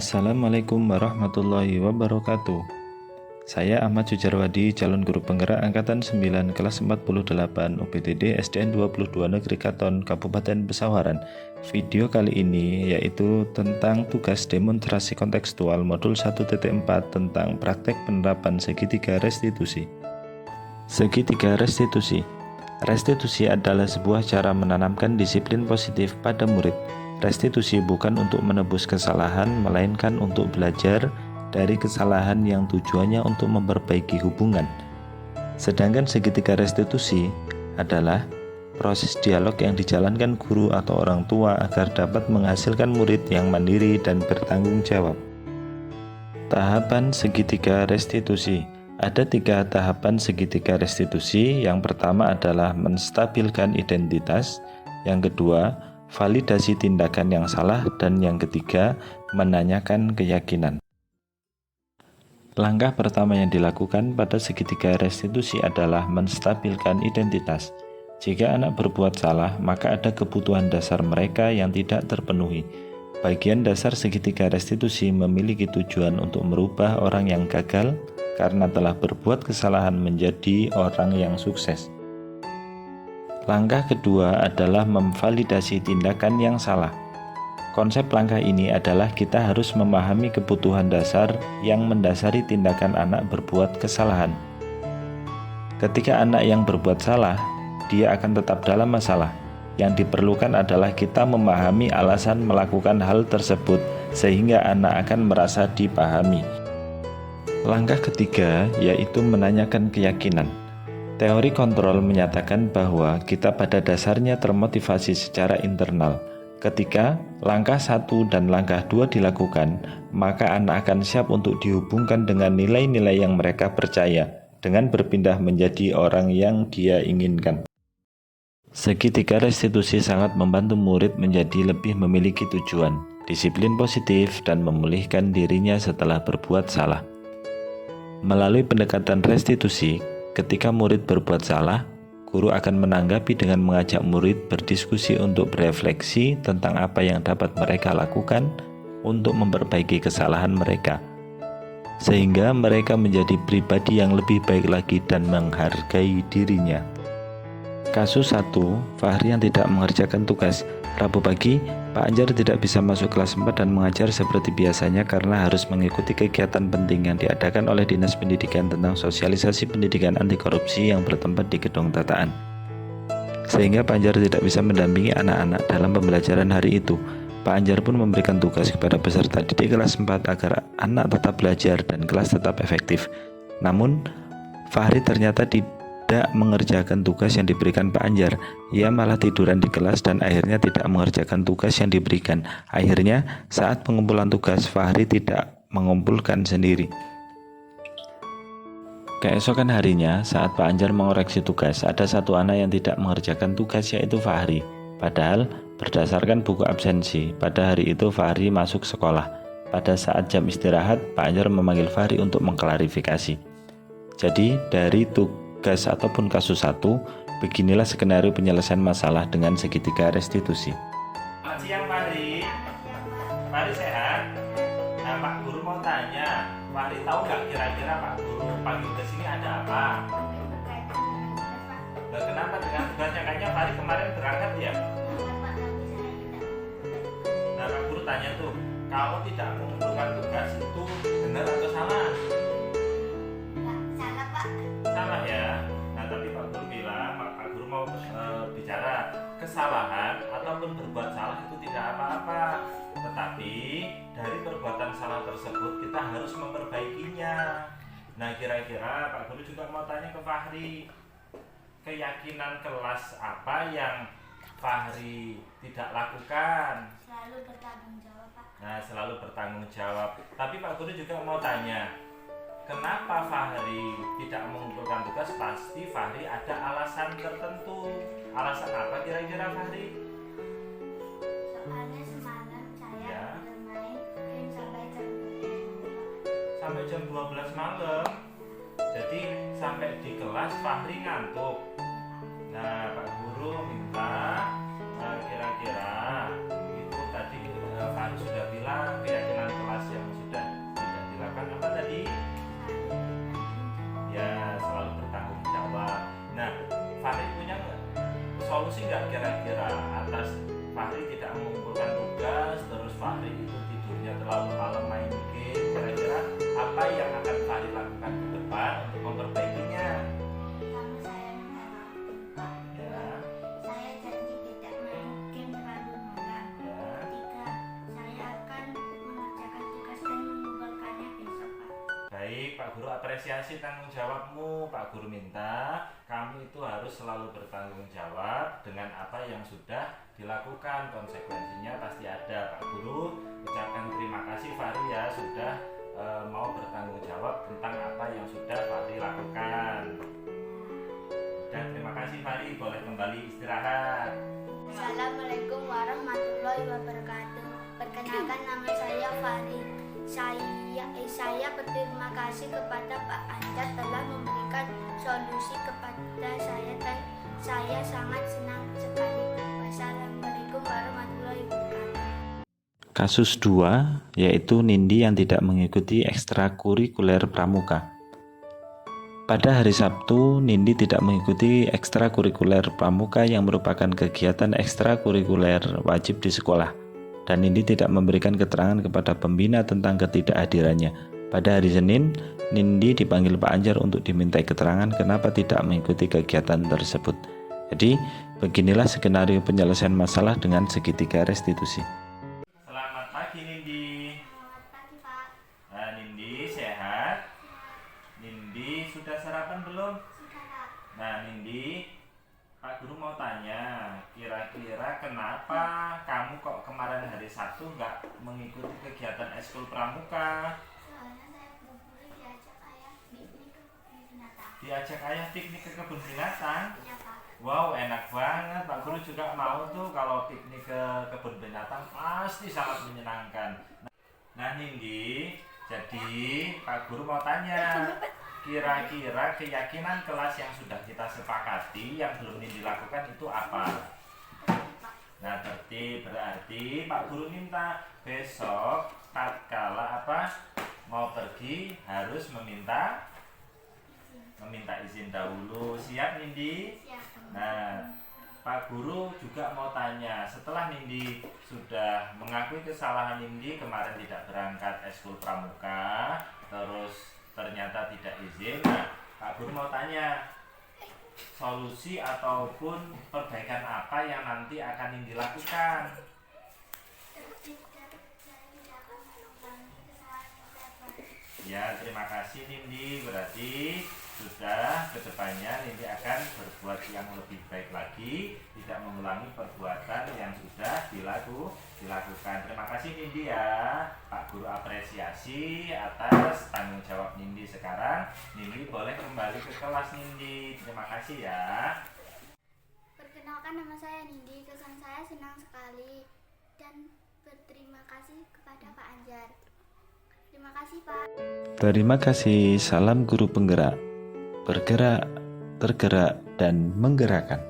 Assalamualaikum warahmatullahi wabarakatuh. Saya Ahmad Sujarwadi, calon guru penggerak angkatan 9 kelas 48 UPTD SDN 22 Negeri Katon, Kabupaten Pesawaran. Video kali ini yaitu tentang tugas demonstrasi kontekstual modul 1.4 tentang praktek penerapan segitiga restitusi. Segitiga restitusi. Restitusi adalah sebuah cara menanamkan disiplin positif pada murid. Restitusi bukan untuk menebus kesalahan, melainkan untuk belajar dari kesalahan yang tujuannya untuk memperbaiki hubungan. Sedangkan segitiga restitusi adalah proses dialog yang dijalankan guru atau orang tua agar dapat menghasilkan murid yang mandiri dan bertanggung jawab. Tahapan segitiga restitusi. Ada 3 tahapan segitiga restitusi. Yang pertama adalah menstabilkan identitas, yang kedua validasi tindakan yang salah, dan yang ketiga menanyakan keyakinan. Langkah pertama yang dilakukan pada segitiga restitusi adalah menstabilkan identitas. Jika anak berbuat salah, maka ada kebutuhan dasar mereka yang tidak terpenuhi. Bagian dasar segitiga restitusi memiliki tujuan untuk merubah orang yang gagal karena telah berbuat kesalahan menjadi orang yang sukses. Langkah kedua adalah memvalidasi tindakan yang salah. Konsep langkah ini adalah kita harus memahami kebutuhan dasar yang mendasari tindakan anak berbuat kesalahan. Ketika anak yang berbuat salah, dia akan tetap dalam masalah. Yang diperlukan adalah kita memahami alasan melakukan hal tersebut sehingga anak akan merasa dipahami. Langkah ketiga yaitu menanyakan keyakinan. Teori kontrol menyatakan bahwa kita pada dasarnya termotivasi secara internal. Ketika langkah 1 dan langkah 2 dilakukan, maka anak akan siap untuk dihubungkan dengan nilai-nilai yang mereka percaya, dengan berpindah menjadi orang yang dia inginkan. Segitiga restitusi sangat membantu murid menjadi lebih memiliki tujuan, disiplin positif, dan memulihkan dirinya setelah berbuat salah. Melalui pendekatan restitusi, ketika murid berbuat salah, guru akan menanggapi dengan mengajak murid berdiskusi untuk berefleksi tentang apa yang dapat mereka lakukan untuk memperbaiki kesalahan mereka, sehingga mereka menjadi pribadi yang lebih baik lagi dan menghargai dirinya. Kasus 1, Fahri yang tidak mengerjakan tugas. Rabu pagi, Pak Anjar tidak bisa masuk kelas 4 dan mengajar seperti biasanya karena harus mengikuti kegiatan penting yang diadakan oleh Dinas Pendidikan tentang sosialisasi pendidikan anti korupsi yang bertempat di gedung tataan. Sehingga Pak Anjar tidak bisa mendampingi anak-anak dalam pembelajaran hari itu. Pak Anjar pun memberikan tugas kepada peserta didik kelas 4 agar anak tetap belajar dan kelas tetap efektif. Namun, Fahri ternyata tidak mengerjakan tugas yang diberikan Pak Anjar. Ia malah tiduran di kelas dan akhirnya tidak mengerjakan tugas yang diberikan. Akhirnya saat pengumpulan tugas, Fahri tidak mengumpulkan sendiri. Keesokan harinya, saat Pak Anjar mengoreksi tugas, ada satu anak yang tidak mengerjakan tugas, yaitu Fahri. Padahal berdasarkan buku absensi, pada hari itu Fahri masuk sekolah. Pada saat jam istirahat, Pak Anjar memanggil Fahri untuk mengklarifikasi. Jadi dari tugas ataupun kasus 1, beginilah skenario penyelesaian masalah dengan segitiga restitusi. Selamat siang Fahri. Fahri sehat? Nah, Pak Guru mau tanya, Fahri tahu nggak kira-kira Pak Guru panggil ke sini ada apa? Nah, kenapa dengan tugasnya? Kayaknya Fahri kemarin berangkat ya? Nah, Pak Guru tanya tuh, kalau tidak mengumpulkan tugas itu benar atau salah? Salah ya. Nah, tapi Pak Guru bilang, Pak Guru mau bicara kesalahan ataupun berbuat salah itu tidak apa-apa. Tetapi dari perbuatan salah tersebut kita harus memperbaikinya. Nah, kira-kira Pak Guru juga mau tanya ke Fahri, keyakinan kelas apa yang Fahri tidak lakukan? Selalu bertanggung jawab, Pak. Nah, selalu bertanggung jawab. Tapi Pak Guru juga mau tanya, kenapa Fahri tidak mengumpulkan tugas? Pasti Fahri ada alasan tertentu. Alasan apa kira-kira Fahri? Soalnya semalam saya Ya. bermain game Sampai jam 12 malam. Jadi sampai di kelas Fahri ngantuk. Nah, Pak Guru minta kira-kira itu tadi Fahri sudah bilang keyakinan kelas yang sih nggak kira-kira atas Fahri tidak mengumpulkan tugas, terus Fahri itu tidurnya terlalu malam main game? Kira-kira apa yang akan Fahri lakukan ke depan untuk memperbaikinya? Pertama saya minta maaf Pak. Ya, Saya janji tidak main game terlalu malam. ya. Ketiga, saya akan mengerjakan tugas dan mengumpulkannya besok Pak. Baik, Pak Guru apresiasi tanggung jawabmu. Pak Guru minta kamu itu harus selalu bertanggung jawab dengan apa yang sudah dilakukan. Konsekuensinya pasti ada. Pak Guru ucapkan terima kasih Fahri ya sudah mau bertanggung jawab tentang apa yang sudah Fahri lakukan. Dan terima kasih Fahri, boleh kembali istirahat. Assalamualaikum warahmatullahi wabarakatuh. Perkenalkan, nama saya Fahri. Saya berterima kasih kepada Pak Anjar telah memberikan solusi kepada saya dan saya sangat senang sekali. Wassalamualaikum warahmatullahi wabarakatuh. Kasus 2, yaitu Nindi yang tidak mengikuti ekstrakurikuler pramuka. Pada hari Sabtu, Nindi tidak mengikuti ekstrakurikuler pramuka yang merupakan kegiatan ekstrakurikuler wajib di sekolah. Dan Nindi tidak memberikan keterangan kepada pembina tentang ketidakhadirannya. Pada hari Senin, Nindi dipanggil Pak Anjar untuk dimintai keterangan kenapa tidak mengikuti kegiatan tersebut. Jadi, beginilah skenario penyelesaian masalah dengan segitiga restitusi. Selamat pagi Nindi. Selamat pagi Pak. Nindi sehat? Nindi sudah sarapan belum? Sudah Pak. Nah Nindi, Pak Guru mau tanya, kira-kira kenapa kamu kok kemarin hari Sabtu nggak mengikuti kegiatan ekskul pramuka? Soalnya saya buru-buru diajak ayah piknik ke kebun binatang. Diajak ayah piknik ke kebun binatang? Iya Pak. Wow, enak banget. Pak Guru juga mau tuh kalau piknik ke kebun binatang pasti sangat menyenangkan. Nah Nindi, jadi Pak Guru mau tanya, kira-kira keyakinan kelas yang sudah kita sepakati yang belum Nindi lakukan itu apa? Nah tertib, berarti Pak Guru minta besok tatkala mau pergi harus meminta izin dahulu. Siap Nindi? Siap. Nah Pak Guru juga mau tanya, setelah Nindi sudah mengakui kesalahan Nindi kemarin tidak berangkat ekskul pramuka, terus ternyata tidak izin. Nah, Pak Guru mau tanya, solusi ataupun perbaikan apa yang nanti akan Nindi lakukan? Ya, terima kasih Nindi. Berarti sudah kedepannya Nindi akan berbuat yang lebih baik lagi, tidak mengulangi perbuatan yang sudah dilakukan. Terima kasih Nindi ya. Pak Guru apresiasi atas tanggung jawab Nindi. Sekarang Nindi boleh kembali ke kelas Nindi. Terima kasih ya. Perkenalkan, nama saya Nindi. Kesan saya senang sekali dan berterima kasih kepada Pak Anjar. Terima kasih Pak. Terima kasih, salam guru penggerak. Bergerak, tergerak, dan menggerakkan.